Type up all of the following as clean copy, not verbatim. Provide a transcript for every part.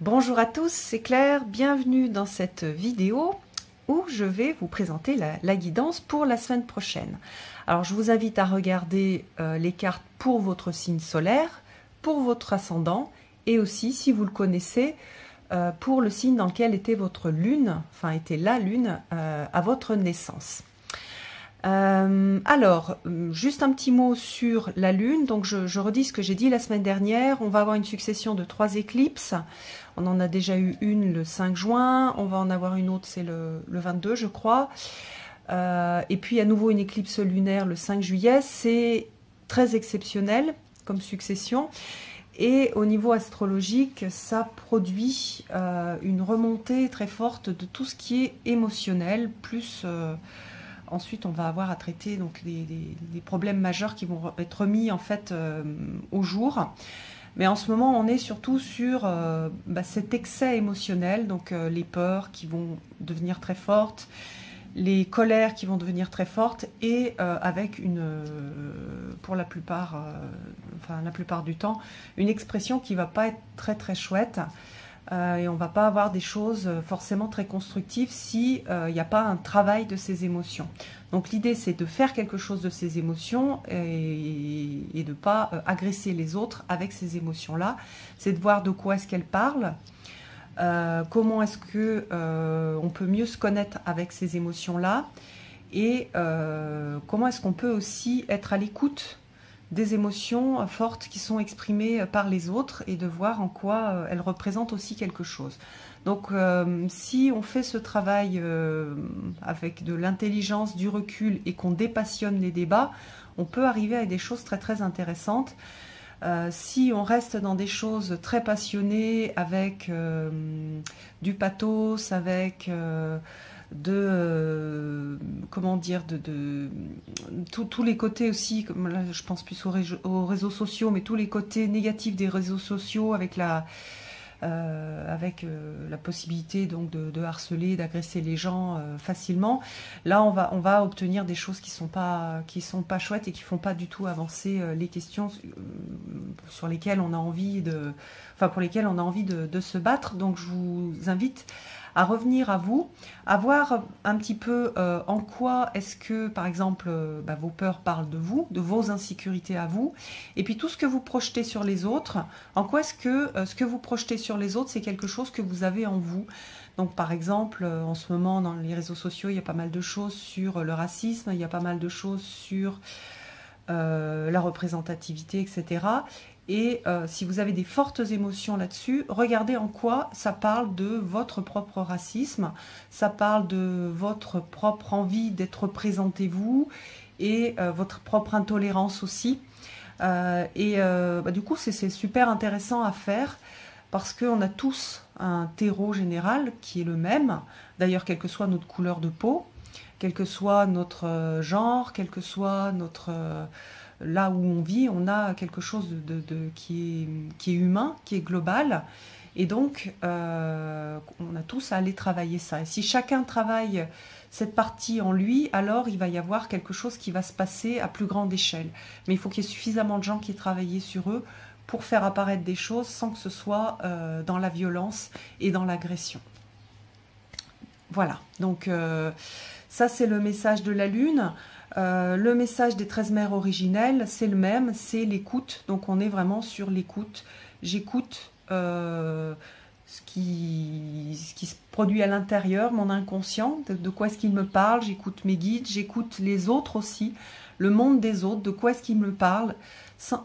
Bonjour à tous, c'est Claire, bienvenue dans cette vidéo où je vais vous présenter la guidance pour la semaine prochaine. Alors je vous invite à regarder les cartes pour votre signe solaire, pour votre ascendant et aussi, si vous le connaissez, pour le signe dans lequel était votre lune, enfin était la lune à votre naissance. Juste un petit mot sur la lune. Donc je redis ce que j'ai dit la semaine dernière. On va avoir une succession de 3 éclipses. On en a déjà eu une le 5 juin. On va en avoir une autre, c'est le 22, je crois. Et puis à nouveau une éclipse lunaire le 5 juillet. C'est très exceptionnel comme succession. Et au niveau astrologique, ça produit une remontée très forte de tout ce qui est émotionnel, plus... Ensuite, on va avoir à traiter donc des problèmes majeurs qui vont être remis en fait au jour. Mais en ce moment, on est surtout sur cet excès émotionnel, donc les peurs qui vont devenir très fortes, les colères qui vont devenir très fortes, et avec pour la plupart du temps, une expression qui ne va pas être très très chouette. Et on ne va pas avoir des choses forcément très constructives si il n'y a pas un travail de ces émotions. Donc l'idée, c'est de faire quelque chose de ces émotions et de ne pas agresser les autres avec ces émotions-là. C'est de voir de quoi est-ce qu'elles parlent, comment est-ce qu'on peut mieux se connaître avec ces émotions-là, et comment est-ce qu'on peut aussi être à l'écoute des émotions fortes qui sont exprimées par les autres et de voir en quoi elles représentent aussi quelque chose. Donc si on fait ce travail avec de l'intelligence, du recul et qu'on dépassionne les débats, on peut arriver à des choses très très intéressantes. Si on reste dans des choses très passionnées avec du pathos, avec... tous les côtés aussi, comme là je pense plus aux réseaux sociaux, mais tous les côtés négatifs des réseaux sociaux avec la possibilité donc de harceler, d'agresser les gens facilement. Là on va obtenir des choses qui sont pas chouettes et qui font pas du tout avancer les questions sur lesquelles on a envie pour lesquelles on a envie de se battre. Donc je vous invite à revenir à vous, à voir un petit peu en quoi est-ce que, par exemple, vos peurs parlent de vous, de vos insécurités à vous, et puis tout ce que vous projetez sur les autres, en quoi est-ce que ce que vous projetez sur les autres, c'est quelque chose que vous avez en vous. Donc, par exemple, en ce moment, dans les réseaux sociaux, il y a pas mal de choses sur le racisme, il y a pas mal de choses sur la représentativité, etc. Et si vous avez des fortes émotions là-dessus, regardez en quoi ça parle de votre propre racisme, ça parle de votre propre envie d'être représenté vous, et votre propre intolérance aussi. Du coup, c'est super intéressant à faire, parce qu'on a tous un terreau général qui est le même, d'ailleurs quelle que soit notre couleur de peau, quel que soit notre genre, quel que soit notre... là où on vit, on a quelque chose qui est humain, qui est global. Et donc, on a tous à aller travailler ça. Et si chacun travaille cette partie en lui, alors il va y avoir quelque chose qui va se passer à plus grande échelle. Mais il faut qu'il y ait suffisamment de gens qui travaillent sur eux pour faire apparaître des choses sans que ce soit dans la violence et dans l'agression. Voilà, donc ça c'est le message de la Lune. Le message des 13 mères originelles, c'est le même, c'est l'écoute. Donc on est vraiment sur l'écoute. J'écoute ce qui se produit à l'intérieur, mon inconscient, de quoi est-ce qu'il me parle. J'écoute mes guides, j'écoute les autres aussi, le monde des autres, de quoi est-ce qu'ils me parlent,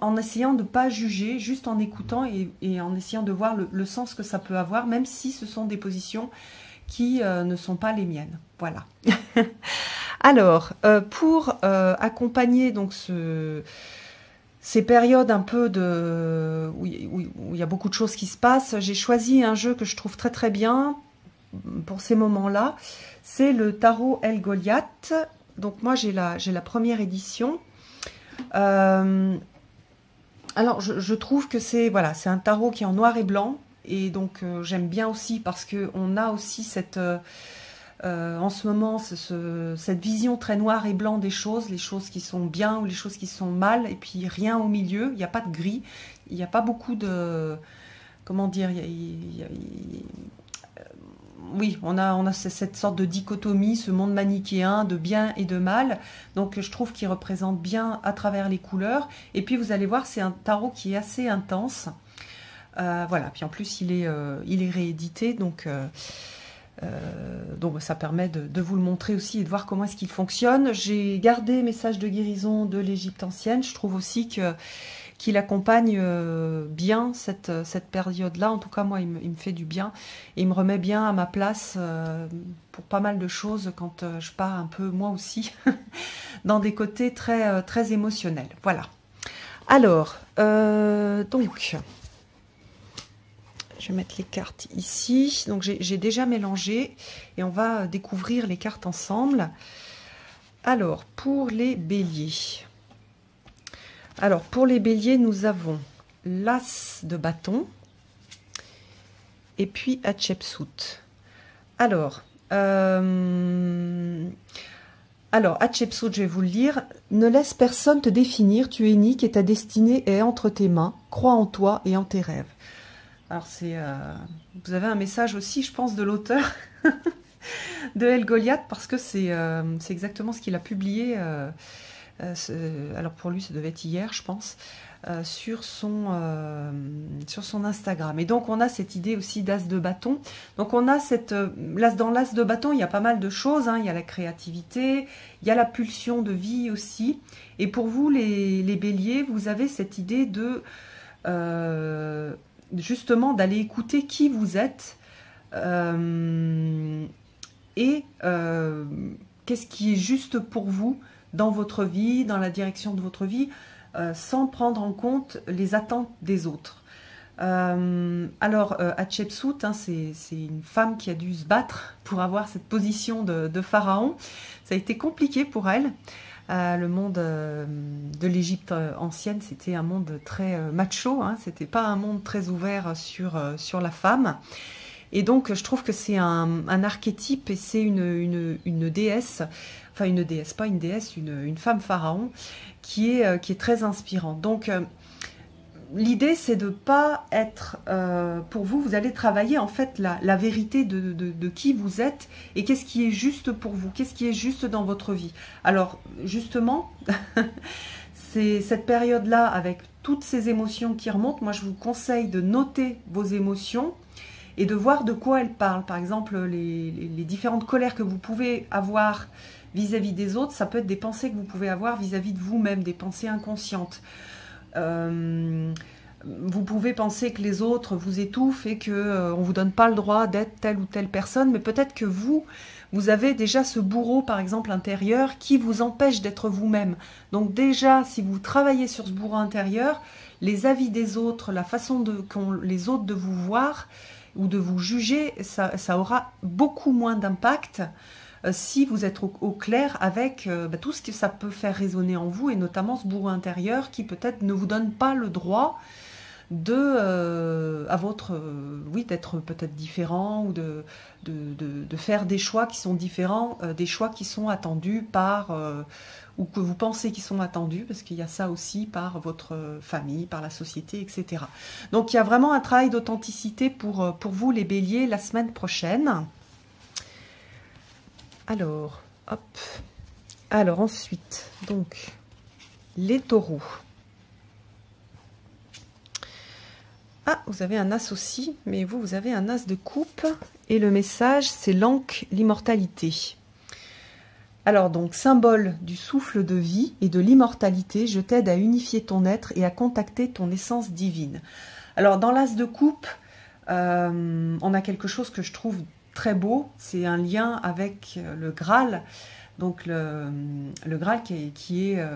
en essayant de ne pas juger, juste en écoutant et en essayant de voir le sens que ça peut avoir, même si ce sont des positions qui ne sont pas les miennes. Voilà. Alors, pour accompagner donc ces périodes un peu où il y a beaucoup de choses qui se passent, j'ai choisi un jeu que je trouve très très bien pour ces moments-là. C'est le tarot El Goliath. Donc moi j'ai la première édition. Alors je trouve que c'est un tarot qui est en noir et blanc. Et donc j'aime bien aussi parce qu'on a aussi en ce moment cette vision très noire et blanc des choses, les choses qui sont bien ou les choses qui sont mal, et puis rien au milieu, il n'y a pas de gris, il n'y a pas beaucoup comment dire, oui, on a cette sorte de dichotomie, ce monde manichéen de bien et de mal. Donc je trouve qu'il représente bien à travers les couleurs. Et puis vous allez voir, c'est un tarot qui est assez intense. Voilà, puis en plus il est réédité, donc ça permet de vous le montrer aussi et de voir comment est-ce qu'il fonctionne. J'ai gardé Message de guérison de l'Égypte ancienne. Je trouve aussi qu'il accompagne bien cette période-là. En tout cas, moi, il me fait du bien. Et il me remet bien à ma place pour pas mal de choses quand je pars un peu, moi aussi, dans des côtés très, très émotionnels. Voilà. Alors, donc... Je vais mettre les cartes ici. Donc j'ai déjà mélangé et on va découvrir les cartes ensemble. Alors, pour les béliers. Alors, pour les béliers, nous avons l'As de bâton et puis Hatshepsut. Alors, Hatshepsut, je vais vous le lire. Ne laisse personne te définir, tu es unique et ta destinée est entre tes mains. Crois en toi et en tes rêves. Alors, vous avez un message aussi, je pense, de l'auteur de El Goliath, parce que c'est exactement ce qu'il a publié. Alors, pour lui, ça devait être hier, je pense, sur son Instagram. Et donc, on a cette idée aussi d'as de bâton. Donc, on a dans l'as de bâton, il y a pas mal de choses. Hein. Il y a la créativité, il y a la pulsion de vie aussi. Et pour vous, les béliers, vous avez cette idée de... justement d'aller écouter qui vous êtes et qu'est-ce qui est juste pour vous dans votre vie, dans la direction de votre vie, sans prendre en compte les attentes des autres. Hatshepsut, hein, c'est une femme qui a dû se battre pour avoir cette position de pharaon. Ça a été compliqué pour elle. Le monde de l'Égypte ancienne, c'était un monde très macho, hein, c'était pas un monde très ouvert sur la femme. Et donc, je trouve que c'est un archétype et c'est une déesse, enfin une déesse, pas une déesse, une femme pharaon qui est très inspirante. Donc, l'idée, c'est de ne pas être... pour vous, vous allez travailler en fait la vérité de qui vous êtes et qu'est-ce qui est juste pour vous, qu'est-ce qui est juste dans votre vie. Alors, justement, c'est cette période-là, avec toutes ces émotions qui remontent, moi, je vous conseille de noter vos émotions et de voir de quoi elles parlent. Par exemple, les différentes colères que vous pouvez avoir vis-à-vis des autres, ça peut être des pensées que vous pouvez avoir vis-à-vis de vous-même, des pensées inconscientes. Vous pouvez penser que les autres vous étouffent et qu'on ne vous donne pas le droit d'être telle ou telle personne, mais peut-être que vous avez déjà ce bourreau, par exemple, intérieur, qui vous empêche d'être vous-même. Donc déjà, si vous travaillez sur ce bourreau intérieur, les avis des autres, la façon qu'ont les autres de vous voir ou de vous juger, ça aura beaucoup moins d'impact si vous êtes au clair avec tout ce que ça peut faire résonner en vous, et notamment ce bourreau intérieur qui peut-être ne vous donne pas le droit d'être peut-être différent ou de faire des choix qui sont différents, des choix qui sont attendus ou que vous pensez qui sont attendus, parce qu'il y a ça aussi par votre famille, par la société, etc. Donc il y a vraiment un travail d'authenticité pour vous les béliers la semaine prochaine. Alors, hop. Alors ensuite, donc, les taureaux. Ah, vous avez un as aussi, mais vous avez un as de coupe. Et le message, c'est l'encre, l'immortalité. Alors donc, symbole du souffle de vie et de l'immortalité, je t'aide à unifier ton être et à contacter ton essence divine. Alors, dans l'as de coupe, on a quelque chose que je trouve très beau, c'est un lien avec le Graal, donc le Graal qui est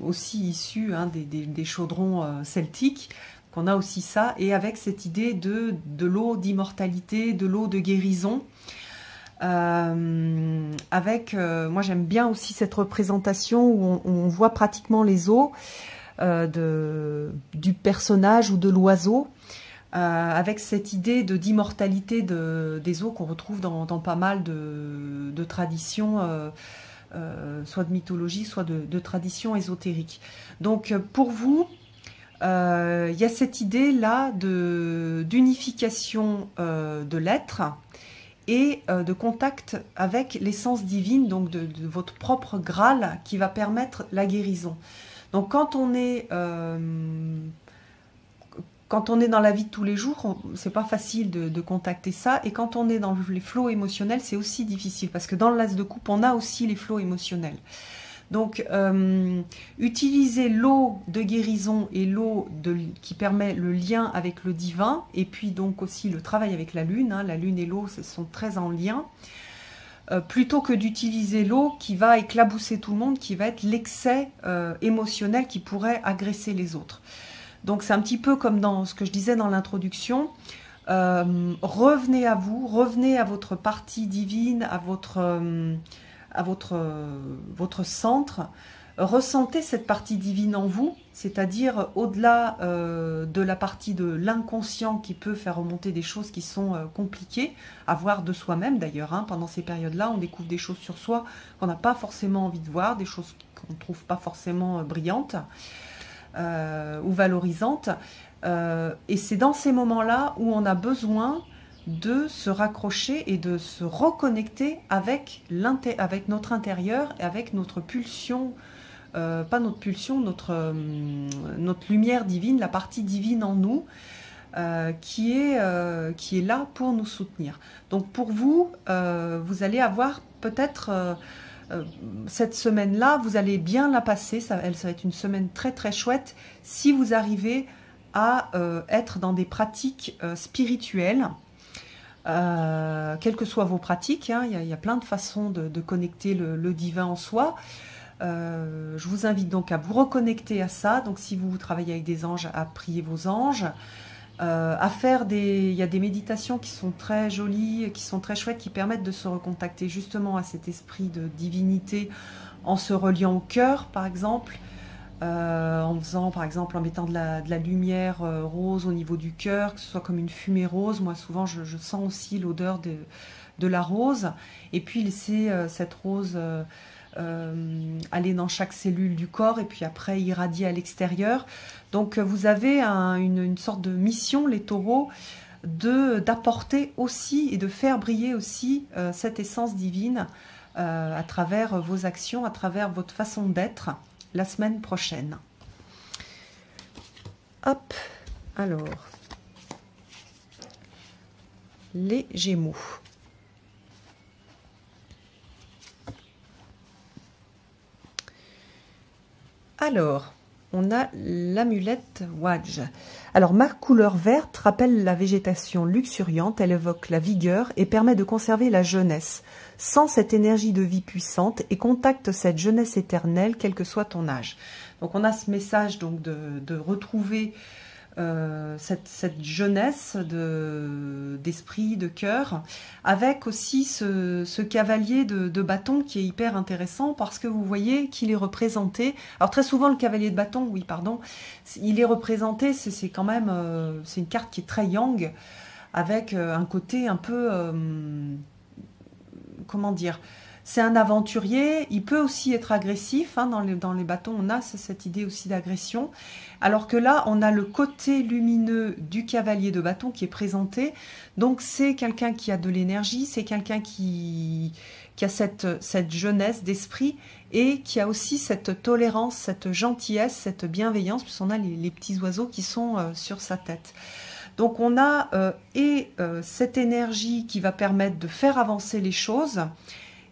aussi issu des chaudrons celtiques, qu'on a aussi ça, et avec cette idée de l'eau d'immortalité, de l'eau de guérison, moi j'aime bien aussi cette représentation où on voit pratiquement les os du personnage ou de l'oiseau, avec cette idée d'immortalité des eaux qu'on retrouve dans pas mal de traditions, soit de mythologie, soit de traditions ésotériques. Donc pour vous, Il y a cette idée-là d'unification de l'être et de contact avec l'essence divine, donc de votre propre Graal qui va permettre la guérison. Donc quand on est dans la vie de tous les jours, c'est pas facile de contacter ça. Et quand on est dans les flots émotionnels, c'est aussi difficile. Parce que dans le l'as de coupe, on a aussi les flots émotionnels. Donc, utiliser l'eau de guérison et l'eau qui permet le lien avec le divin. Et puis donc aussi le travail avec la lune. Hein, la lune et l'eau sont très en lien. Plutôt que d'utiliser l'eau qui va éclabousser tout le monde, qui va être l'excès émotionnel qui pourrait agresser les autres. Donc c'est un petit peu comme dans ce que je disais dans l'introduction. Revenez à vous, revenez à votre partie divine, à votre centre. Ressentez cette partie divine en vous, c'est-à-dire au-delà de la partie de l'inconscient qui peut faire remonter des choses qui sont compliquées à voir de soi-même d'ailleurs. Hein, pendant ces périodes-là, on découvre des choses sur soi qu'on n'a pas forcément envie de voir, des choses qu'on ne trouve pas forcément brillantes. Ou valorisante. Et c'est dans ces moments-là où on a besoin de se raccrocher et de se reconnecter avec notre intérieur et avec notre pulsion, pas notre pulsion, notre lumière divine, la partie divine en nous, qui est là pour nous soutenir. Donc pour vous, vous allez avoir peut-être... cette semaine-là, vous allez bien la passer, ça va être une semaine très très chouette si vous arrivez à être dans des pratiques spirituelles, quelles que soient vos pratiques, hein, il y a plein de façons de connecter le divin en soi. Je vous invite donc à vous reconnecter à ça, donc si vous travaillez avec des anges, à prier vos anges, à faire il y a des méditations qui sont très jolies, qui sont très chouettes, qui permettent de se recontacter justement à cet esprit de divinité en se reliant au cœur, par exemple, en faisant, par exemple, en mettant de la lumière rose au niveau du cœur, que ce soit comme une fumée rose. Moi, souvent, je sens aussi l'odeur de la rose, et puis laisser cette rose aller dans chaque cellule du corps et puis après irradier à l'extérieur. Donc vous avez une sorte de mission, les taureaux, d'apporter aussi et de faire briller aussi cette essence divine à travers vos actions, à travers votre façon d'être la semaine prochaine. Hop, alors, les Gémeaux. Alors, on a l'amulette Wadj. Alors, ma couleur verte rappelle la végétation luxuriante, elle évoque la vigueur et permet de conserver la jeunesse, sans cette énergie de vie puissante, et contacte cette jeunesse éternelle, quel que soit ton âge. Donc, on a ce message donc de retrouver cette jeunesse d'esprit, de cœur, avec aussi ce cavalier de bâton qui est hyper intéressant parce que vous voyez qu'il est représenté. Alors très souvent le cavalier de bâton, oui pardon, il est représenté, c'est quand même c'est une carte qui est très yang, avec un côté un peu comment dire, c'est un aventurier, il peut aussi être agressif, hein, dans les bâtons on a cette idée aussi d'agression, alors que là on a le côté lumineux du cavalier de bâton qui est présenté, donc c'est quelqu'un qui a de l'énergie, c'est quelqu'un qui a cette jeunesse d'esprit et qui a aussi cette tolérance, cette gentillesse, cette bienveillance, puisqu'on a les petits oiseaux qui sont sur sa tête. Donc on a cette énergie qui va permettre de faire avancer les choses.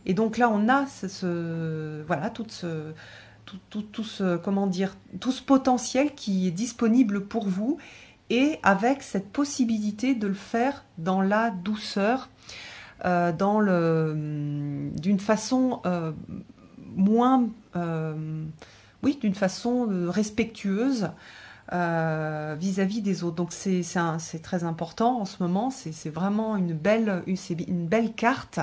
Et donc là, on a voilà, tout ce potentiel qui est disponible pour vous, et avec cette possibilité de le faire dans la douceur, d'une façon d'une façon respectueuse vis-à-vis des autres. Donc c'est très important en ce moment. C'est vraiment une belle carte.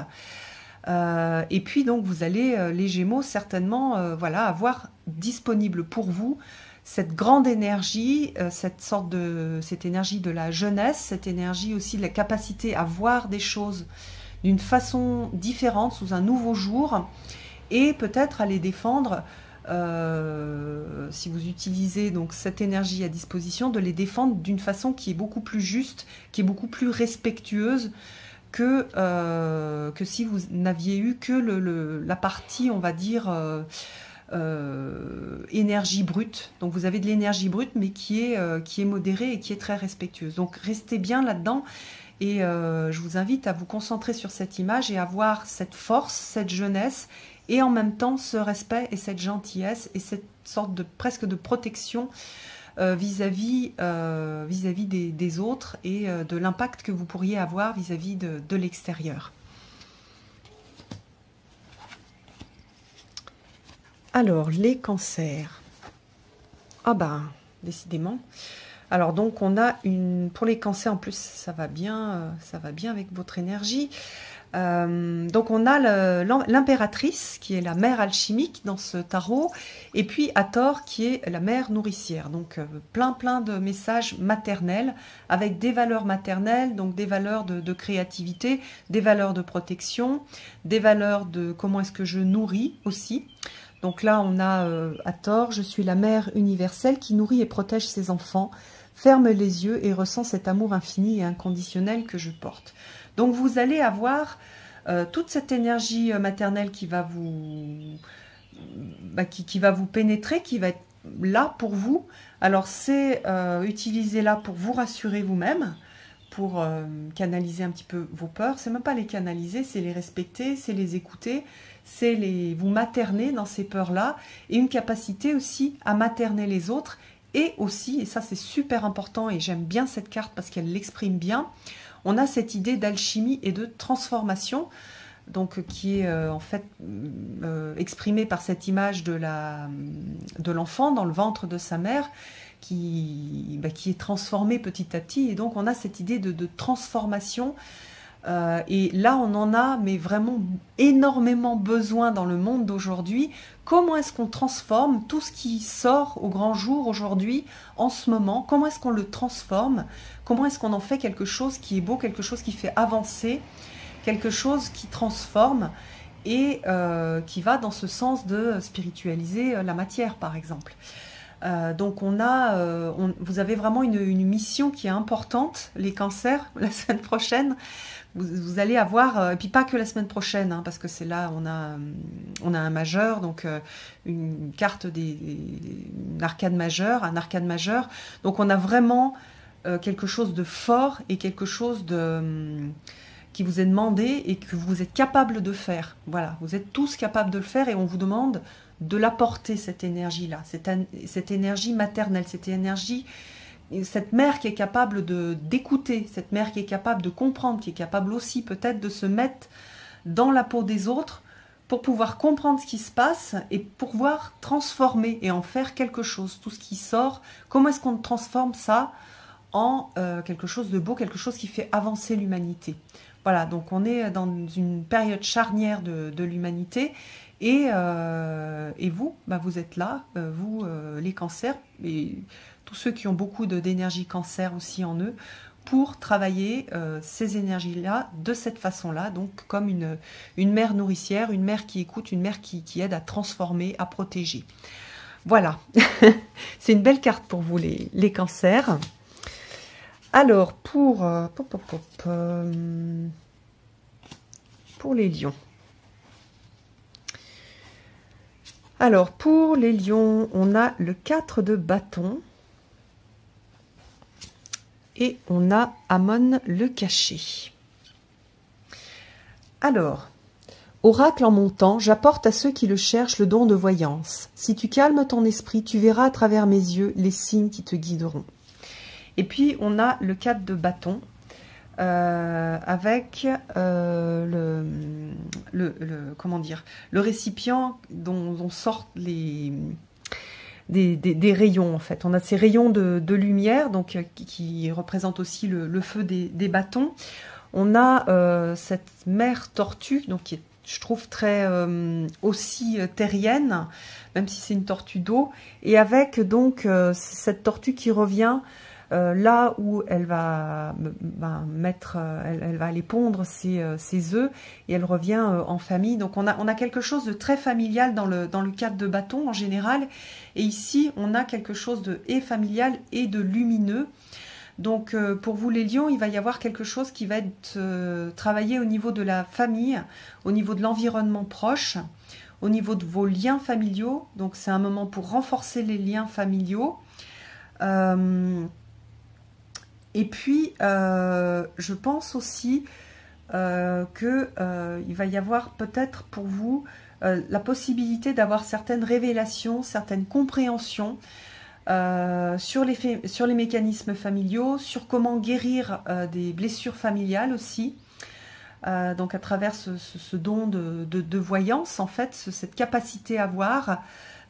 Et puis donc vous allez, les Gémeaux, certainement voilà, avoir disponible pour vous cette grande énergie, cette énergie de la jeunesse, cette énergie aussi de la capacité à voir des choses d'une façon différente, sous un nouveau jour, et peut-être à les défendre si vous utilisez donc cette énergie à disposition, de les défendre d'une façon qui est beaucoup plus juste, qui est beaucoup plus respectueuse que si vous n'aviez eu que la partie, on va dire, énergie brute. Donc vous avez de l'énergie brute, mais qui est modérée et qui est très respectueuse. Donc restez bien là-dedans. Et je vous invite à vous concentrer sur cette image et à voir cette force, cette jeunesse, et en même temps ce respect et cette gentillesse et cette sorte de presque de protection vis-à-vis des autres et de l'impact que vous pourriez avoir vis-à-vis de l'extérieur. Alors, les cancers. Ah ben, décidément. Alors donc on a pour les cancers en plus, ça va bien avec votre énergie. Donc on a l'impératrice qui est la mère alchimique dans ce tarot, et puis Hathor qui est la mère nourricière. Donc plein de messages maternels avec des valeurs maternelles, donc des valeurs de créativité, des valeurs de protection, des valeurs de comment est-ce que je nourris aussi. Donc là on a Hathor, je suis la mère universelle qui nourrit et protège ses enfants. Ferme les yeux et ressent cet amour infini et inconditionnel que je porte. Donc vous allez avoir toute cette énergie maternelle qui va vous pénétrer, qui va être là pour vous. Alors c'est utiliser là pour vous rassurer vous-même, pour canaliser un petit peu vos peurs. C'est même pas les canaliser, c'est les respecter, c'est les écouter, c'est vous materner dans ces peurs-là, et une capacité aussi à materner les autres. Et aussi, et ça c'est super important, et j'aime bien cette carte parce qu'elle l'exprime bien, on a cette idée d'alchimie et de transformation, donc qui est en fait exprimée par cette image de l'enfant dans le ventre de sa mère, qui est transformée petit à petit, et donc on a cette idée de transformation. Et là on en a mais vraiment énormément besoin dans le monde d'aujourd'hui. Comment est-ce qu'on transforme tout ce qui sort au grand jour aujourd'hui, en ce moment? Comment est-ce qu'on le transforme? Comment est-ce qu'on en fait quelque chose qui est beau, quelque chose qui fait avancer, quelque chose qui transforme et qui va dans ce sens de spiritualiser la matière par exemple. Donc vous avez vraiment une mission qui est importante, les cancers, la semaine prochaine. Vous allez avoir, et puis pas que la semaine prochaine, hein, parce que c'est là, on a un majeur, donc une carte une arcane majeure, un arcane majeur. Donc on a vraiment quelque chose de fort et quelque chose qui vous est demandé et que vous êtes capable de faire. Voilà, vous êtes tous capables de le faire et on vous demande de l'apporter, cette énergie-là, cette énergie maternelle, cette énergie, cette mère qui est capable d'écouter, cette mère qui est capable de comprendre, qui est capable aussi peut-être de se mettre dans la peau des autres pour pouvoir comprendre ce qui se passe et pour pouvoir transformer et en faire quelque chose. Tout ce qui sort, comment est-ce qu'on transforme ça en quelque chose de beau, quelque chose qui fait avancer l'humanité. Voilà, donc on est dans une période charnière de l'humanité. Et vous, vous êtes là, vous, les cancers, et tous ceux qui ont beaucoup d'énergie cancer aussi en eux, pour travailler ces énergies-là de cette façon-là, donc comme une mère nourricière, une mère qui écoute, une mère qui aide à transformer, à protéger. Voilà, c'est une belle carte pour vous, les cancers. Alors, pour les lions. Alors, pour les lions, on a le 4 de bâton. Et on a Amon le caché. Alors, oracle en montant, j'apporte à ceux qui le cherchent le don de voyance. Si tu calmes ton esprit, tu verras à travers mes yeux les signes qui te guideront. Et puis, on a le 4 de bâton. Avec comment dire, le récipient dont sortent des rayons en fait. On a ces rayons de lumière donc qui représentent aussi le feu des bâtons. On a cette mère tortue donc qui est, je trouve, très aussi terrienne, même si c'est une tortue d'eau, et avec donc cette tortue qui revient là où elle va elle va aller pondre ses œufs et elle revient en famille. Donc on a quelque chose de très familial dans le cadre de bâton en général. Et ici, on a quelque chose de et familial et de lumineux. Donc pour vous les lions, il va y avoir quelque chose qui va être travaillé au niveau de la famille, au niveau de l'environnement proche, au niveau de vos liens familiaux. Donc c'est un moment pour renforcer les liens familiaux. Et puis je pense aussi qu'il va y avoir peut-être pour vous la possibilité d'avoir certaines révélations, certaines compréhensions sur les mécanismes familiaux, sur comment guérir des blessures familiales aussi. Donc à travers ce don de voyance, en fait, cette capacité à voir.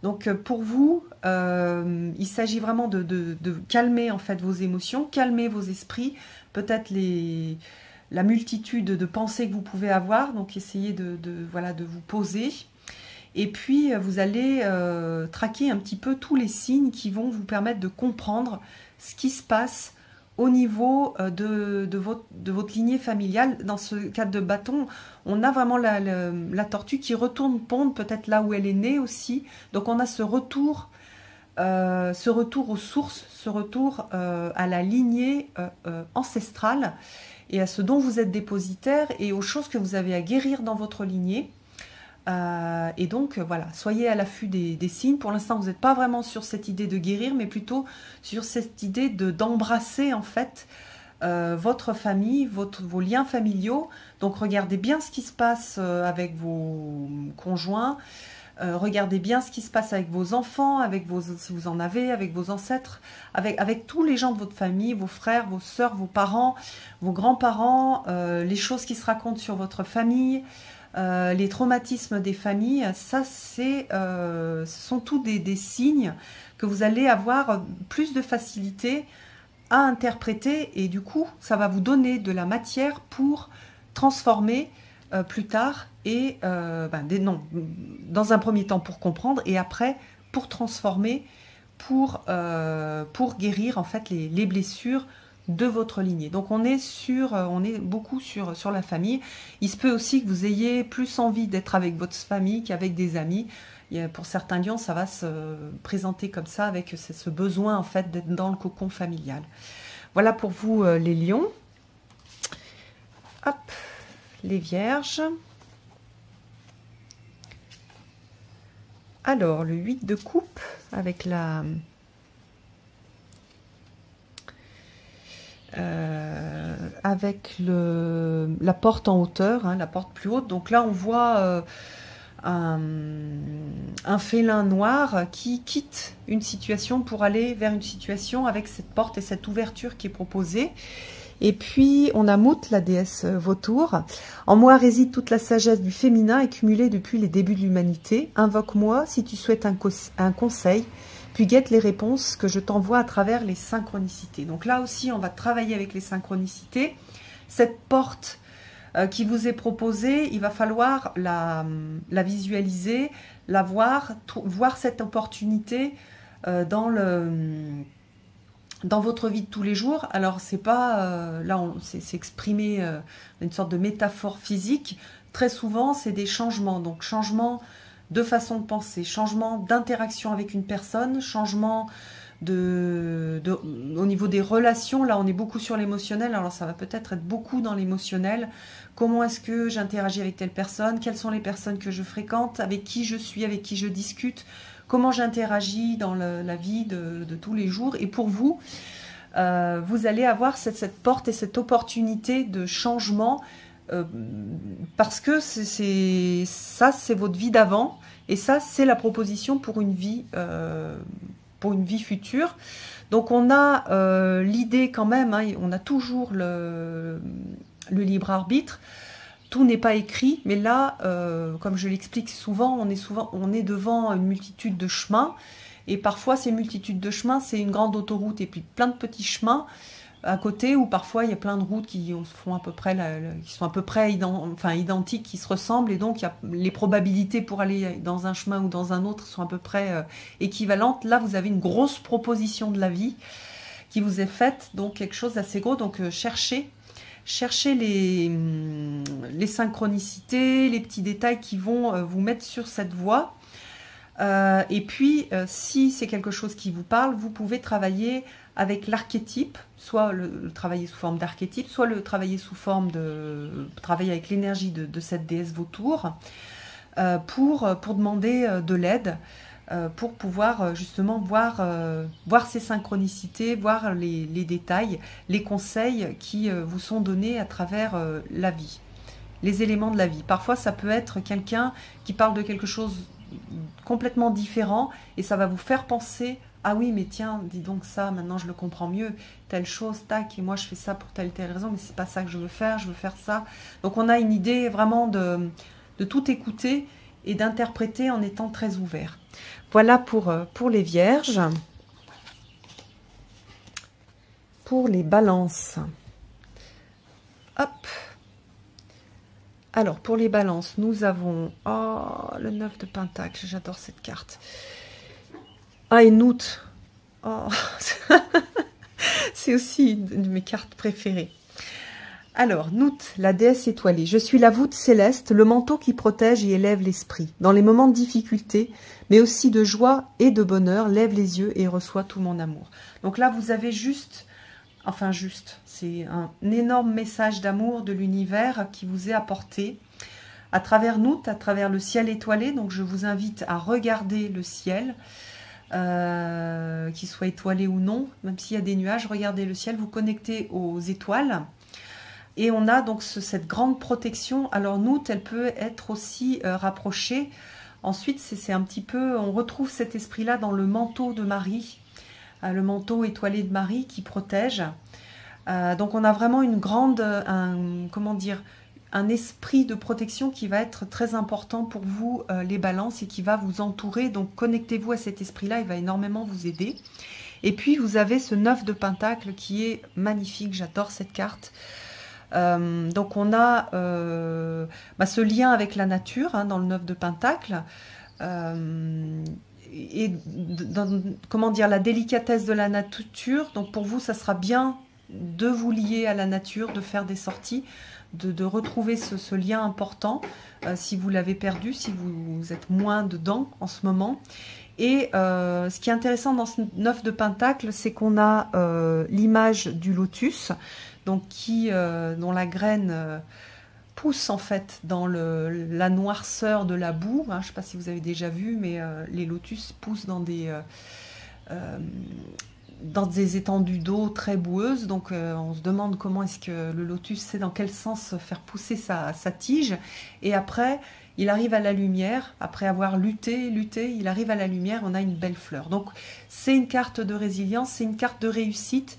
Donc pour vous, il s'agit vraiment de calmer en fait vos émotions, calmer vos esprits, peut-être la multitude de pensées que vous pouvez avoir. Donc essayez voilà, de vous poser. Et puis, vous allez traquer un petit peu tous les signes qui vont vous permettre de comprendre ce qui se passe au niveau de votre lignée familiale. Dans ce cadre de bâton, on a vraiment la tortue qui retourne pondre, peut-être là où elle est née aussi. Donc, on a ce retour aux sources, ce retour à la lignée ancestrale et à ce dont vous êtes dépositaire et aux choses que vous avez à guérir dans votre lignée. Et donc, voilà, soyez à l'affût des signes. Pour l'instant, vous n'êtes pas vraiment sur cette idée de guérir, mais plutôt sur cette idée d'embrasser, en fait, votre famille, vos liens familiaux. Donc, regardez bien ce qui se passe avec vos conjoints. Regardez bien ce qui se passe avec vos enfants, si vous en avez, avec vos ancêtres, avec tous les gens de votre famille, vos frères, vos sœurs, vos parents, vos grands-parents, les choses qui se racontent sur votre famille. Les traumatismes des familles, ça ce sont tous des signes que vous allez avoir plus de facilité à interpréter et du coup ça va vous donner de la matière pour transformer plus tard et dans un premier temps pour comprendre et après pour transformer, pour guérir en fait les blessures de votre lignée. Donc on est beaucoup sur la famille. Il se peut aussi que vous ayez plus envie d'être avec votre famille qu'avec des amis. Pour certains lions, ça va se présenter comme ça, avec ce besoin en fait d'être dans le cocon familial. Voilà pour vous les lions. Hop, les vierges. Alors, le 8 de coupe avec la porte en hauteur, hein, la porte plus haute. Donc là, on voit un félin noir qui quitte une situation pour aller vers une situation avec cette porte et cette ouverture qui est proposée. Et puis, on a Mout, la déesse vautour. En moi réside toute la sagesse du féminin accumulée depuis les débuts de l'humanité. Invoque-moi si tu souhaites un conseil, puis guette les réponses que je t'envoie à travers les synchronicités. Donc là aussi, on va travailler avec les synchronicités. Cette porte qui vous est proposée, il va falloir la visualiser, la voir cette opportunité dans votre vie de tous les jours. Alors c'est pas là c'est exprimé une sorte de métaphore physique. Très souvent c'est des changements, donc changement de façon de penser, changement d'interaction avec une personne, changement au niveau des relations. Là on est beaucoup sur l'émotionnel, alors ça va peut-être être beaucoup dans l'émotionnel. Comment est-ce que j'interagis avec telle personne, quelles sont les personnes que je fréquente, avec qui je suis, avec qui je discute, comment j'interagis dans la vie de tous les jours. Et pour vous, vous allez avoir cette porte et cette opportunité de changement parce que ça, c'est votre vie d'avant. Et ça, c'est la proposition pour une vie future. Donc, on a l'idée quand même, hein, on a toujours le libre arbitre. Tout n'est pas écrit, mais là, comme je l'explique souvent, on est devant une multitude de chemins, et parfois ces multitudes de chemins, c'est une grande autoroute et puis plein de petits chemins à côté, où parfois il y a plein de routes qui sont à peu près identiques, qui se ressemblent, et donc les probabilités pour aller dans un chemin ou dans un autre sont à peu près équivalentes. Là, vous avez une grosse proposition de la vie qui vous est faite, donc quelque chose d'assez gros. Donc cherchez les synchronicités, les petits détails qui vont vous mettre sur cette voie. Et puis, si c'est quelque chose qui vous parle, vous pouvez travailler avec l'archétype, soit le travailler sous forme d'archétype, soit le travailler sous forme de travailler avec l'énergie de cette déesse vautour, pour demander de l'aide, pour pouvoir justement voir ces synchronicités, voir les détails, les conseils qui vous sont donnés à travers la vie, les éléments de la vie. Parfois, ça peut être quelqu'un qui parle de quelque chose complètement différent et ça va vous faire penser, ah oui mais tiens, dis donc ça, maintenant je le comprends mieux, telle chose, tac, et moi je fais ça pour telle raison, mais c'est pas ça que je veux faire ça. Donc on a une idée vraiment de tout écouter et d'interpréter en étant très ouvert. Voilà pour les vierges. Pour les balances. Hop. Alors, pour les balances, nous avons le 9 de Pentacle. J'adore cette carte. Ah, et Nout. Oh. C'est aussi une de mes cartes préférées. Alors, Nout, la déesse étoilée. Je suis la voûte céleste, le manteau qui protège et élève l'esprit. Dans les moments de difficulté, mais aussi de joie et de bonheur, lève les yeux et reçois tout mon amour. Donc là, vous avez c'est un énorme message d'amour de l'univers qui vous est apporté à travers Nout, à travers le ciel étoilé. Donc je vous invite à regarder le ciel, qu'il soit étoilé ou non, même s'il y a des nuages, regardez le ciel, vous connectez aux étoiles. Et on a donc cette grande protection. Alors Nout, elle peut être aussi rapprochée. Ensuite, c'est un petit peu, on retrouve cet esprit-là dans le manteau de Marie, le manteau étoilé de Marie qui protège. Donc on a vraiment une grande, un esprit de protection qui va être très important pour vous, les balances, et qui va vous entourer. Donc connectez-vous à cet esprit-là, il va énormément vous aider. Et puis vous avez ce 9 de Pentacle qui est magnifique, j'adore cette carte. Donc on a ce lien avec la nature, hein, dans le 9 de Pentacle. Et la délicatesse de la nature. Donc pour vous, ça sera bien de vous lier à la nature, de faire des sorties, de retrouver ce lien important, si vous l'avez perdu, si vous êtes moins dedans en ce moment. Et ce qui est intéressant dans ce 9 de Pentacle, c'est qu'on a l'image du lotus, donc dont la graine pousse en fait dans la noirceur de la boue. Hein, je ne sais pas si vous avez déjà vu, mais les lotus poussent dans des étendues d'eau très boueuses. Donc on se demande comment est-ce que le lotus sait dans quel sens faire pousser sa tige. Et après, il arrive à la lumière. Après avoir lutté, il arrive à la lumière, on a une belle fleur. Donc c'est une carte de résilience, c'est une carte de réussite.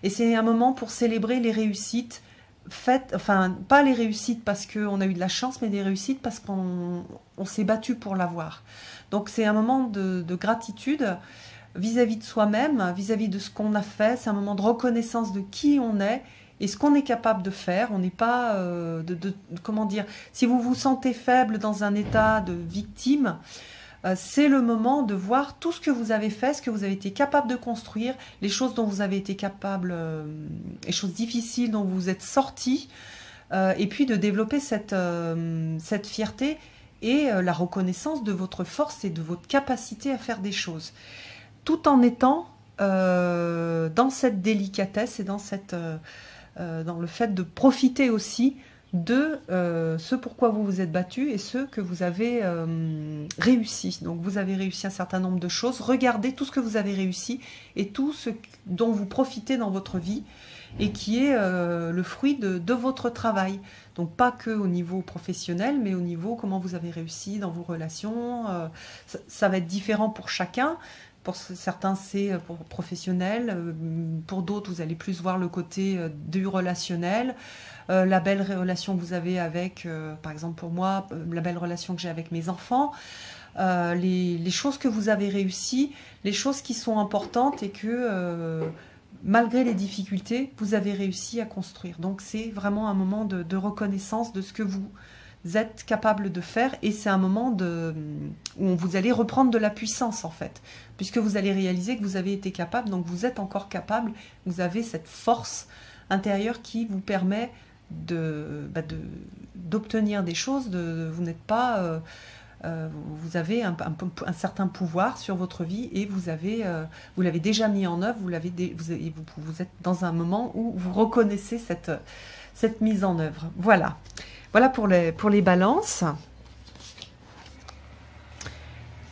Et c'est un moment pour célébrer les réussites faites, enfin pas les réussites parce qu'on a eu de la chance, mais des réussites parce qu'on s'est battu pour l'avoir. Donc c'est un moment de gratitude vis-à-vis de soi-même, vis-à-vis de ce qu'on a fait. C'est un moment de reconnaissance de qui on est et ce qu'on est capable de faire. On n'est pas comment dire, si vous vous sentez faible dans un état de victime, c'est le moment de voir tout ce que vous avez fait, ce que vous avez été capable de construire, les choses dont vous avez été capable, les choses difficiles dont vous êtes sortis, et puis de développer cette fierté et la reconnaissance de votre force et de votre capacité à faire des choses, tout en étant dans cette délicatesse et dans le fait de profiter aussi de ce pourquoi vous vous êtes battu et ce que vous avez réussi. Donc vous avez réussi un certain nombre de choses. Regardez tout ce que vous avez réussi et tout ce dont vous profitez dans votre vie et qui est le fruit de votre travail. Donc pas que au niveau professionnel, mais au niveau comment vous avez réussi dans vos relations. Ça va être différent pour chacun. Pour certains, c'est professionnel. Pour d'autres, vous allez plus voir le côté du relationnel. La belle relation que vous avez avec, par exemple pour moi, la belle relation que j'ai avec mes enfants. Les choses que vous avez réussies, les choses qui sont importantes et que, malgré les difficultés, vous avez réussi à construire. Donc c'est vraiment un moment de reconnaissance de ce que vous êtes capable de faire, et c'est un moment où vous allez reprendre de la puissance en fait, puisque vous allez réaliser que vous avez été capable, donc vous êtes encore capable, vous avez cette force intérieure qui vous permet d'obtenir des choses, vous n'êtes pas... vous avez un certain pouvoir sur votre vie, et vous l'avez déjà mis en œuvre, vous êtes dans un moment où vous reconnaissez cette mise en œuvre. Voilà. Voilà pour les balances.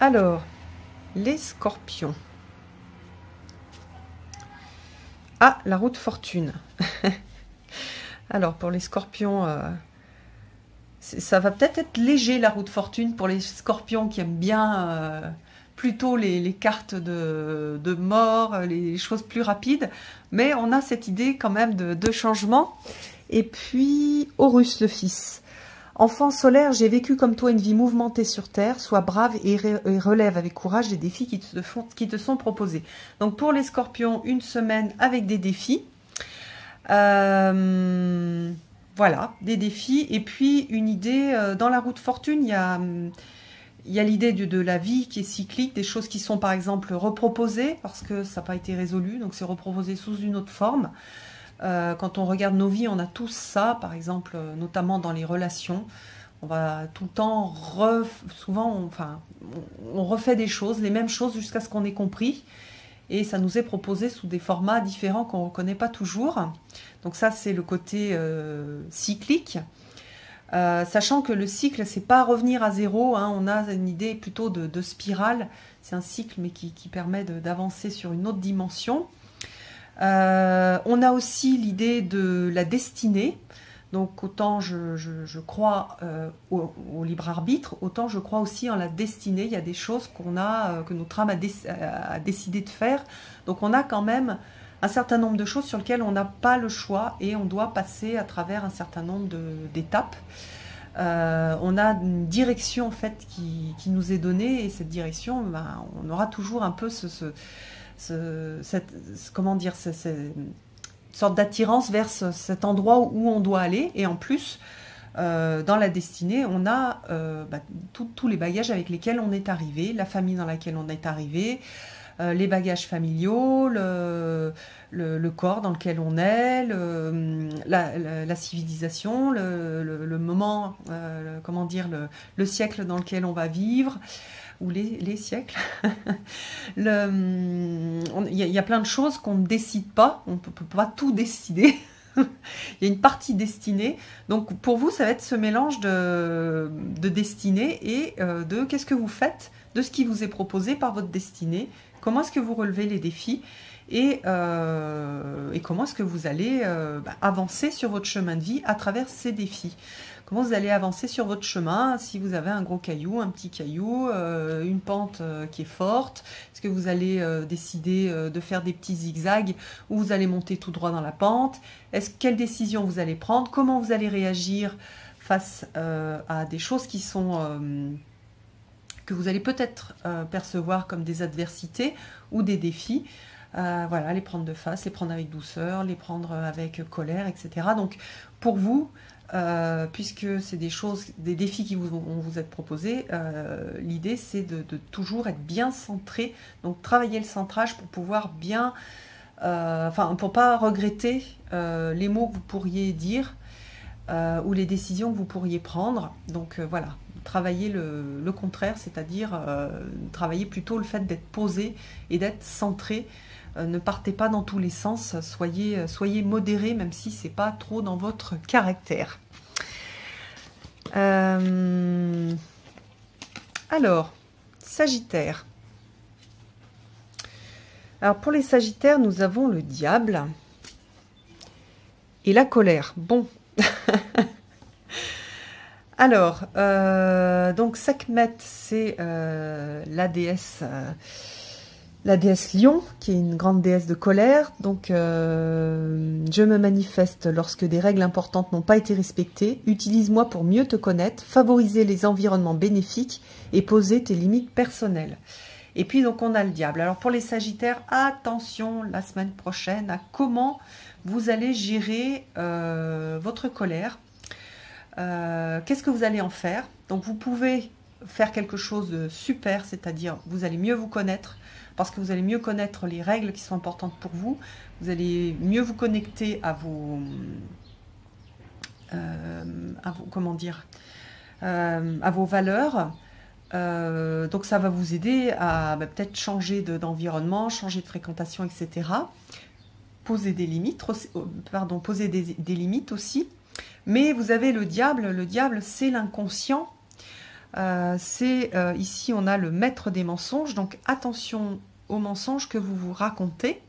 Alors, les scorpions. Ah, la roue de fortune. Alors, pour les scorpions, ça va peut-être être léger, la roue de fortune, pour les scorpions qui aiment bien plutôt les cartes de mort, les choses plus rapides. Mais on a cette idée quand même de changement. Et puis, Horus, le fils. Enfant solaire, j'ai vécu comme toi une vie mouvementée sur Terre. Sois brave et relève avec courage les défis qui te sont proposés. Donc, pour les scorpions, une semaine avec des défis. Voilà, des défis. Et puis, une idée, dans la roue de fortune, il y a l'idée de la vie qui est cyclique, des choses qui sont, par exemple, reproposées, parce que ça n'a pas été résolu. Donc, c'est reproposé sous une autre forme. Quand on regarde nos vies, on a tous ça, par exemple, notamment dans les relations. On va tout le temps, souvent, on refait des choses, les mêmes choses jusqu'à ce qu'on ait compris. Et ça nous est proposé sous des formats différents qu'on ne reconnaît pas toujours. Donc ça, c'est le côté cyclique. Sachant que le cycle, c'est pas revenir à zéro, hein. On a une idée plutôt de spirale. C'est un cycle, mais qui permet d'avancer sur une autre dimension. On a aussi l'idée de la destinée. Donc autant je crois au libre arbitre, autant je crois aussi en la destinée. Il y a des choses que notre âme a décidé de faire. Donc on a quand même un certain nombre de choses sur lesquelles on n'a pas le choix, et on doit passer à travers un certain nombre d'étapes. On a une direction en fait qui nous est donnée, et cette direction, on aura toujours un peu cette sorte d'attirance vers cet endroit où on doit aller. Et en plus, dans la destinée, on a tous les bagages avec lesquels on est arrivé, la famille dans laquelle on est arrivé, les bagages familiaux, le corps dans lequel on est, la civilisation, le moment, le siècle dans lequel on va vivre, ou les siècles. Il y a plein de choses qu'on ne décide pas, on ne peut pas tout décider. Il y a une partie destinée. Donc pour vous, ça va être ce mélange de destinée et de qu'est-ce que vous faites de ce qui vous est proposé par votre destinée, comment est-ce que vous relevez les défis, et comment est-ce que vous allez avancer sur votre chemin de vie à travers ces défis. Comment vous allez avancer sur votre chemin, si vous avez un gros caillou, un petit caillou, une pente qui est forte. Est-ce que vous allez décider de faire des petits zigzags, ou vous allez monter tout droit dans la pente? Quelle décision vous allez prendre? Comment vous allez réagir face à des choses qui sont... que vous allez peut-être percevoir comme des adversités ou des défis. Voilà, les prendre de face, les prendre avec douceur, les prendre avec colère, etc. Donc, pour vous... puisque c'est des défis qui vont vous être proposés, l'idée c'est de toujours être bien centré, donc travailler le centrage pour pouvoir bien, pour pas regretter les mots que vous pourriez dire ou les décisions que vous pourriez prendre. Donc voilà, travailler le contraire, c'est-à-dire travailler plutôt le fait d'être posé et d'être centré. Ne partez pas dans tous les sens, soyez modéré, même si c'est pas trop dans votre caractère. Alors, Sagittaire. Alors pour les Sagittaires, nous avons le diable et la colère. Bon. Alors, donc Sekhmet, c'est la déesse Lion, qui est une grande déesse de colère. Donc, je me manifeste lorsque des règles importantes n'ont pas été respectées. Utilise-moi pour mieux te connaître, favoriser les environnements bénéfiques et poser tes limites personnelles. Et puis, donc, on a le diable. Alors, pour les Sagittaires, attention la semaine prochaine à comment vous allez gérer votre colère. Qu'est-ce que vous allez en faire? Donc vous pouvez faire quelque chose de super, c'est-à-dire vous allez mieux vous connaître, parce que vous allez mieux connaître les règles qui sont importantes pour vous, vous allez mieux vous connecter à vos comment dire, à vos valeurs. Donc ça va vous aider à peut-être changer d'environnement, changer de fréquentation, etc. Poser des limites, poser des limites aussi. Mais vous avez le diable c'est l'inconscient. Ici on a le maître des mensonges, donc attention aux mensonges que vous vous racontez,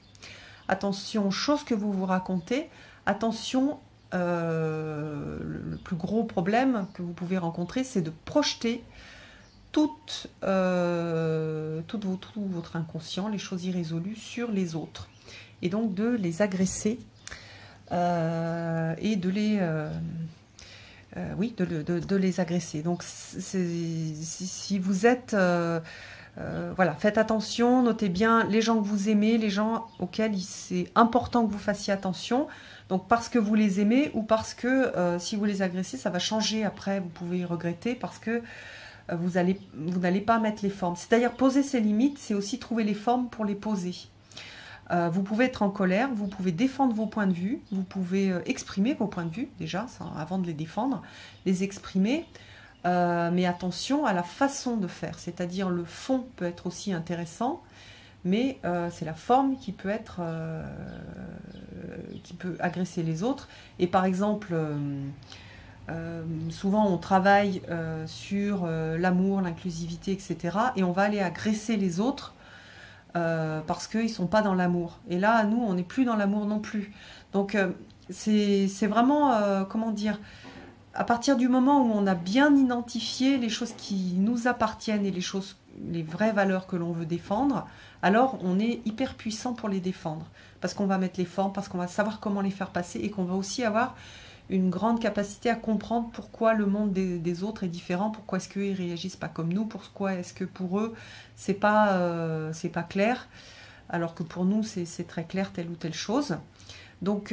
attention aux choses que vous vous racontez, attention, le plus gros problème que vous pouvez rencontrer, c'est de projeter tout votre inconscient, les choses irrésolues sur les autres, et donc de les agresser et de les oui, de les agresser. Donc si vous êtes voilà, faites attention, notez bien les gens que vous aimez, les gens auxquels c'est important que vous fassiez attention, donc parce que vous les aimez ou parce que si vous les agressez, ça va changer après, vous pouvez regretter parce que vous n'allez pas mettre les formes. C'est-à-dire poser ses limites, c'est aussi trouver les formes pour les poser. Vous pouvez être en colère, vous pouvez défendre vos points de vue, vous pouvez exprimer vos points de vue, déjà, avant de les défendre, les exprimer, mais attention à la façon de faire, c'est-à-dire le fond peut être aussi intéressant, mais c'est la forme qui peut être, qui peut agresser les autres. Et par exemple, souvent on travaille sur l'amour, l'inclusivité, etc. Et on va aller agresser les autres parce qu'ils ne sont pas dans l'amour. Et là, nous, on n'est plus dans l'amour non plus. Donc, c'est vraiment, comment dire, à partir du moment où on a bien identifié les choses qui nous appartiennent et les vraies valeurs que l'on veut défendre, alors on est hyper puissant pour les défendre. Parce qu'on va mettre les formes, parce qu'on va savoir comment les faire passer et qu'on va aussi avoir une grande capacité à comprendre pourquoi le monde des autres est différent, pourquoi est-ce qu'eux ils réagissent pas comme nous, pourquoi est-ce que pour eux c'est pas clair, alors que pour nous c'est très clair telle ou telle chose. Donc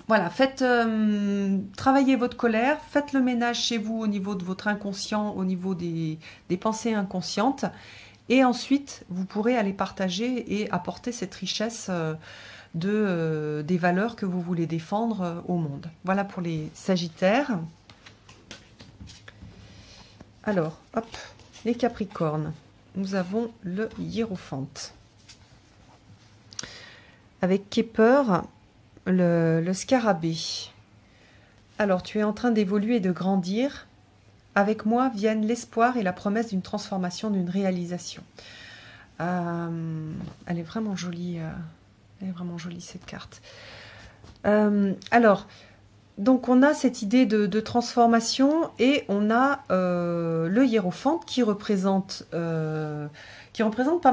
voilà, travaillez votre colère, faites le ménage chez vous au niveau de votre inconscient, au niveau des pensées inconscientes, et ensuite vous pourrez aller partager et apporter cette richesse des valeurs que vous voulez défendre au monde. Voilà pour les Sagittaires. Alors, hop, les Capricornes. Nous avons le Hiérophante. Avec Kepler, le Scarabée. Alors, tu es en train d'évoluer et de grandir. Avec moi viennent l'espoir et la promesse d'une transformation, d'une réalisation. Elle est vraiment jolie. Elle est vraiment jolie cette carte. Alors, donc on a cette idée de transformation et on a le Hiérophante qui représente pas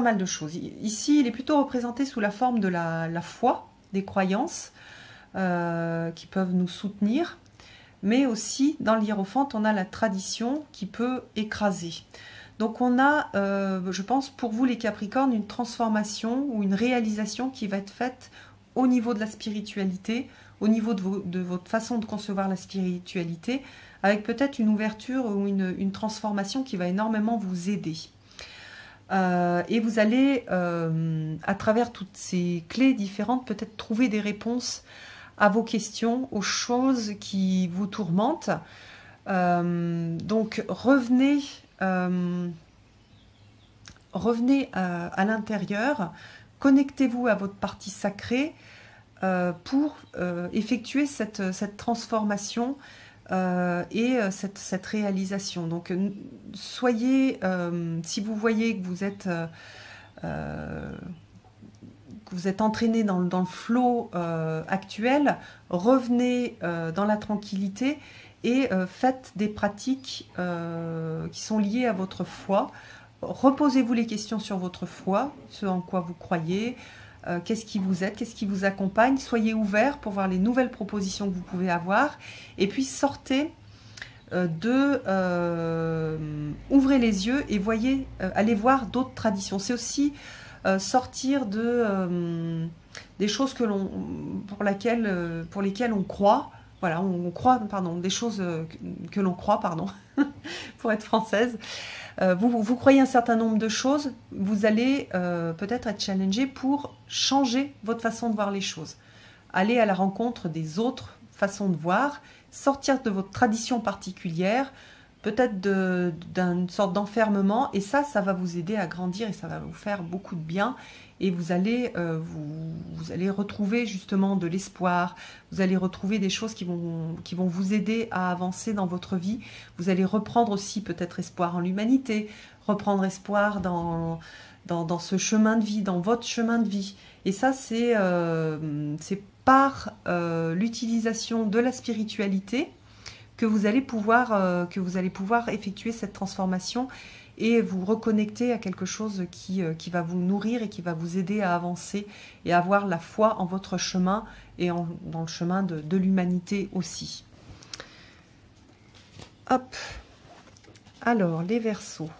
mal de choses. Ici, il est plutôt représenté sous la forme de la foi, des croyances qui peuvent nous soutenir. Mais aussi, dans le Hiérophante, on a la tradition qui peut écraser. Donc on a, je pense, pour vous les Capricornes, une transformation ou une réalisation qui va être faite au niveau de la spiritualité, au niveau de votre façon de concevoir la spiritualité, avec peut-être une ouverture ou une transformation qui va énormément vous aider. Et vous allez, à travers toutes ces clés différentes, peut-être trouver des réponses à vos questions, aux choses qui vous tourmentent. Donc revenez à l'intérieur, connectez-vous à votre partie sacrée pour effectuer cette transformation et cette réalisation. Donc soyez, si vous voyez que vous êtes entraîné dans le flot actuel, revenez dans la tranquillité et faites des pratiques qui sont liées à votre foi. Reposez-vous les questions sur votre foi, ce en quoi vous croyez, qu'est-ce qui vous aide, qu'est-ce qui vous accompagne. Soyez ouverts pour voir les nouvelles propositions que vous pouvez avoir. Et puis sortez ouvrez les yeux et allez voir d'autres traditions. C'est aussi sortir des choses pour lesquelles on croit, voilà, on croit, pardon, des choses que l'on croit, pardon, pour être française. Vous croyez un certain nombre de choses, vous allez peut-être être challengé pour changer votre façon de voir les choses. Aller à la rencontre des autres façons de voir, sortir de votre tradition particulière, peut-être d'une sorte d'enfermement, et ça va vous aider à grandir et ça va vous faire beaucoup de bien. Et vous allez retrouver justement de l'espoir, vous allez retrouver des choses qui vont vous aider à avancer dans votre vie. Vous allez reprendre aussi peut-être espoir en l'humanité, reprendre espoir dans ce chemin de vie, dans votre chemin de vie. Et ça, c'est par l'utilisation de la spiritualité que vous allez pouvoir effectuer cette transformation et vous reconnecter à quelque chose qui va vous nourrir et qui va vous aider à avancer et à avoir la foi en votre chemin et dans le chemin de l'humanité aussi. Hop. Alors, les Verseaux.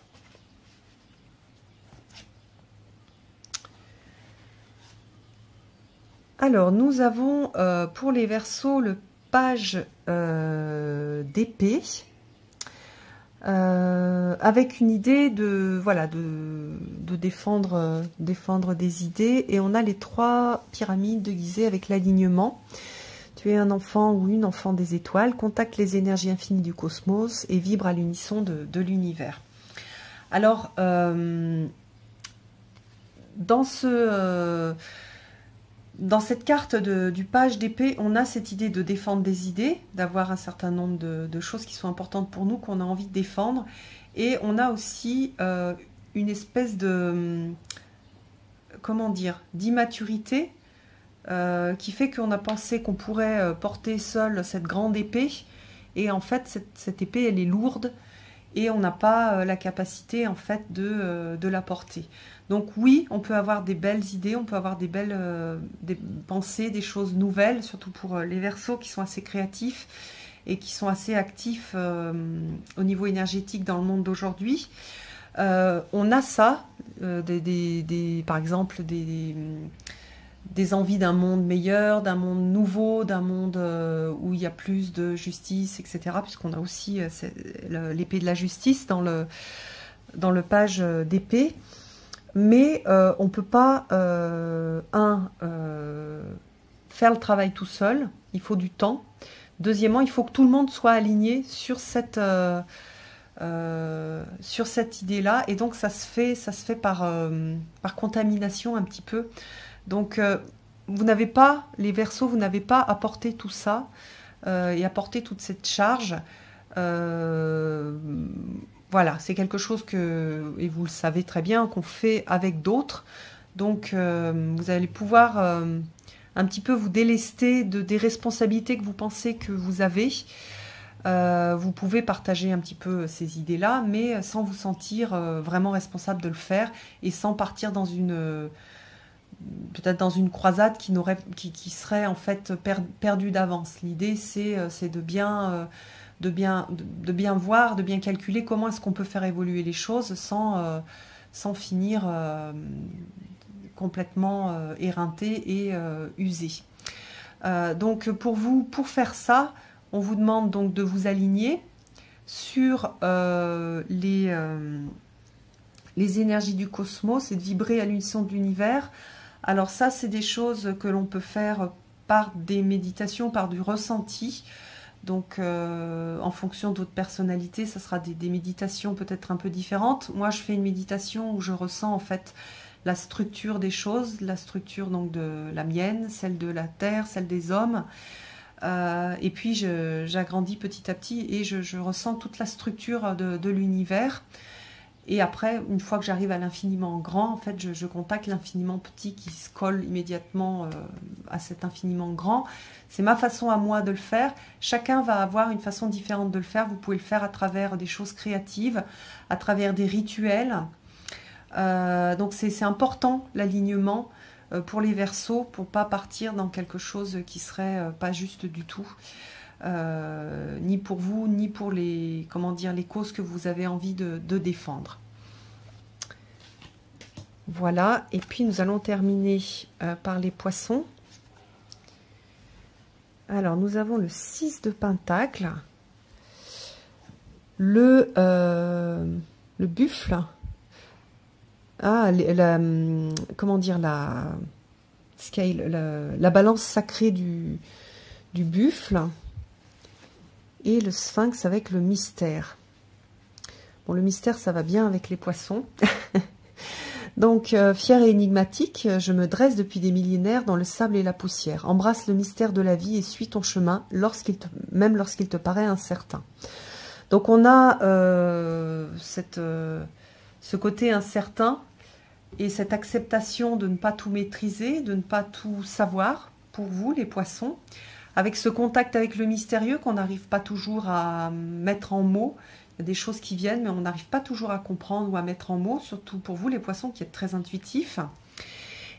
Alors, nous avons pour les Verseaux le page d'épée. Avec une idée de défendre des idées, et on a les 3 pyramides de Gizeh avec l'alignement. Tu es un enfant ou une enfant des étoiles, contacte les énergies infinies du cosmos et vibre à l'unisson de l'univers. Alors dans cette carte du page d'épée, on a cette idée de défendre des idées, d'avoir un certain nombre de choses qui sont importantes pour nous, qu'on a envie de défendre. Et on a aussi une espèce de, comment dire, d'immaturité qui fait qu'on a pensé qu'on pourrait porter seul cette grande épée. Et en fait, cette épée, elle est lourde et on n'a pas la capacité en fait de la porter. Donc oui, on peut avoir des belles idées, on peut avoir des pensées, des choses nouvelles, surtout pour les Verseaux qui sont assez créatifs et qui sont assez actifs au niveau énergétique dans le monde d'aujourd'hui. On a ça, par exemple des envies d'un monde meilleur, d'un monde nouveau, d'un monde où il y a plus de justice, etc. Puisqu'on a aussi l'épée de la justice dans le page d'épée. Mais on ne peut pas, faire le travail tout seul, il faut du temps. Deuxièmement, il faut que tout le monde soit aligné sur cette idée-là. Et donc, ça se fait par contamination un petit peu. Donc, vous n'avez pas, les Verseaux, vous n'avez pas apporté tout ça et apporté toute cette charge. Voilà, c'est quelque chose et vous le savez très bien, qu'on fait avec d'autres. Donc, vous allez pouvoir un petit peu vous délester des responsabilités que vous pensez que vous avez. Vous pouvez partager un petit peu ces idées-là, mais sans vous sentir vraiment responsable de le faire et sans partir dans peut-être dans une croisade qui serait en fait perdue d'avance. L'idée, c'est de bien voir, de bien calculer comment est-ce qu'on peut faire évoluer les choses sans finir complètement éreinté et usé. Donc pour faire ça, on vous demande donc de vous aligner sur les énergies du cosmos et de vibrer à l'unisson de l'univers. Alors ça, c'est des choses que l'on peut faire par des méditations, par du ressenti. Donc, en fonction de votre personnalité, ça sera des méditations peut-être un peu différentes. Moi, je fais une méditation où je ressens en fait la structure des choses, la structure donc de la mienne, celle de la Terre, celle des hommes. Et puis, j'agrandis petit à petit et je ressens toute la structure de l'univers. Et après, une fois que j'arrive à l'infiniment grand, en fait, je contacte l'infiniment petit qui se colle immédiatement à cet infiniment grand. C'est ma façon à moi de le faire. Chacun va avoir une façon différente de le faire. Vous pouvez le faire à travers des choses créatives, à travers des rituels. Donc c'est important l'alignement pour les Verseaux, pour ne pas partir dans quelque chose qui serait pas juste du tout. Ni pour vous, ni pour les causes que vous avez envie de défendre. Voilà, et puis nous allons terminer par les Poissons. Alors, nous avons le 6 de Pentacle, le buffle, comment dire, la scale, la balance sacrée du buffle, et le sphinx avec le mystère. Bon, le mystère, ça va bien avec les poissons. Donc, fier et énigmatique, je me dresse depuis des millénaires dans le sable et la poussière. Embrasse le mystère de la vie et suis ton chemin, même lorsqu'il te paraît incertain. Donc, on a ce côté incertain et cette acceptation de ne pas tout maîtriser, de ne pas tout savoir, pour vous, les poissons, avec ce contact avec le mystérieux qu'on n'arrive pas toujours à mettre en mots. Il y a des choses qui viennent, mais on n'arrive pas toujours à comprendre ou à mettre en mots, surtout pour vous, les poissons, qui êtes très intuitifs.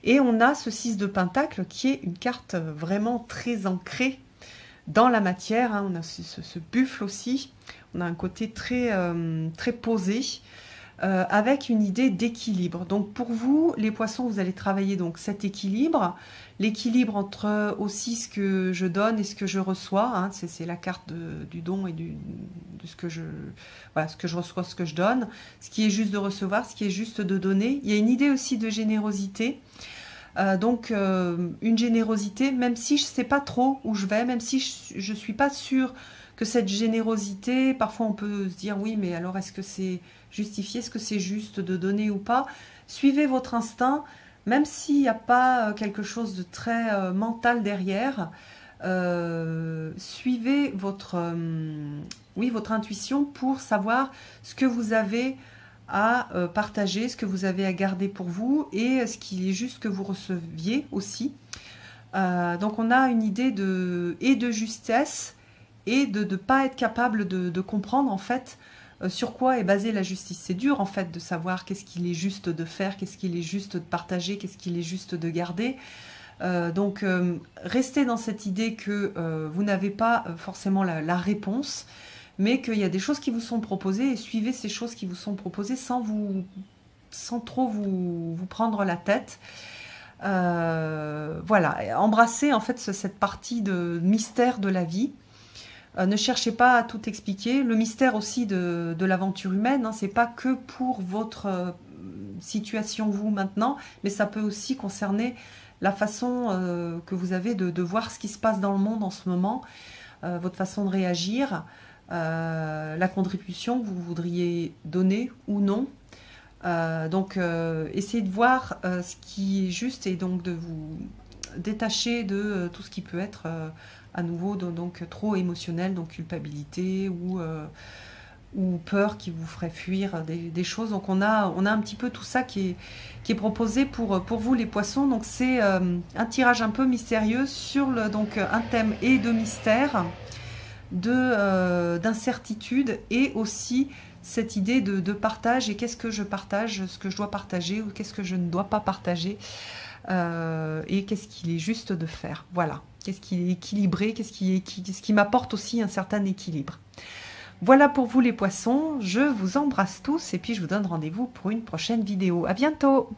Et on a ce 6 de Pentacle, qui est une carte vraiment très ancrée dans la matière. Hein. On a ce buffle aussi. On a un côté très, très posé, avec une idée d'équilibre. Donc pour vous, les poissons, vous allez travailler donc cet équilibre. L'équilibre entre aussi ce que je donne et ce que je reçois, hein, c'est la carte du don et de ce que voilà, ce que je reçois, ce que je donne, ce qui est juste de recevoir, ce qui est juste de donner. Il y a une idée aussi de générosité, donc une générosité, même si je ne sais pas trop où je vais, même si je ne suis pas sûre que cette générosité, parfois on peut se dire oui, mais alors est-ce que c'est justifié, est-ce que c'est juste de donner ou pas? Suivez votre instinct. Même s'il n'y a pas quelque chose de très mental derrière, suivez votre intuition pour savoir ce que vous avez à partager, ce que vous avez à garder pour vous et ce qu'il est juste que vous receviez aussi. Donc on a une idée de justesse et de ne pas être capable de comprendre en fait sur quoi est basée la justice. C'est dur en fait de savoir qu'est-ce qu'il est juste de faire, qu'est-ce qu'il est juste de partager, qu'est-ce qu'il est juste de garder. Donc restez dans cette idée que vous n'avez pas forcément la réponse, mais qu'il y a des choses qui vous sont proposées et suivez ces choses qui vous sont proposées sans trop vous prendre la tête. Voilà, embrassez en fait cette partie de mystère de la vie. Ne cherchez pas à tout expliquer. Le mystère aussi de l'aventure humaine, hein, c'est pas que pour votre situation vous maintenant, mais ça peut aussi concerner la façon que vous avez de voir ce qui se passe dans le monde en ce moment, votre façon de réagir, la contribution que vous voudriez donner ou non. Donc essayez de voir ce qui est juste et donc de vous détacher de tout ce qui peut être à nouveau donc trop émotionnel, donc culpabilité ou peur qui vous ferait fuir des choses. Donc on a un petit peu tout ça qui est proposé pour vous les poissons. Donc c'est un tirage un peu mystérieux sur donc un thème et de mystère, d'incertitude et aussi cette idée de partage et qu'est-ce que je partage, ce que je dois partager ou qu'est-ce que je ne dois pas partager. Et qu'est-ce qu'il est juste de faire. Voilà, qu'est-ce qui est équilibré, qu'est-ce qui m'apporte aussi un certain équilibre. Voilà pour vous les poissons, je vous embrasse tous et puis je vous donne rendez-vous pour une prochaine vidéo. À bientôt!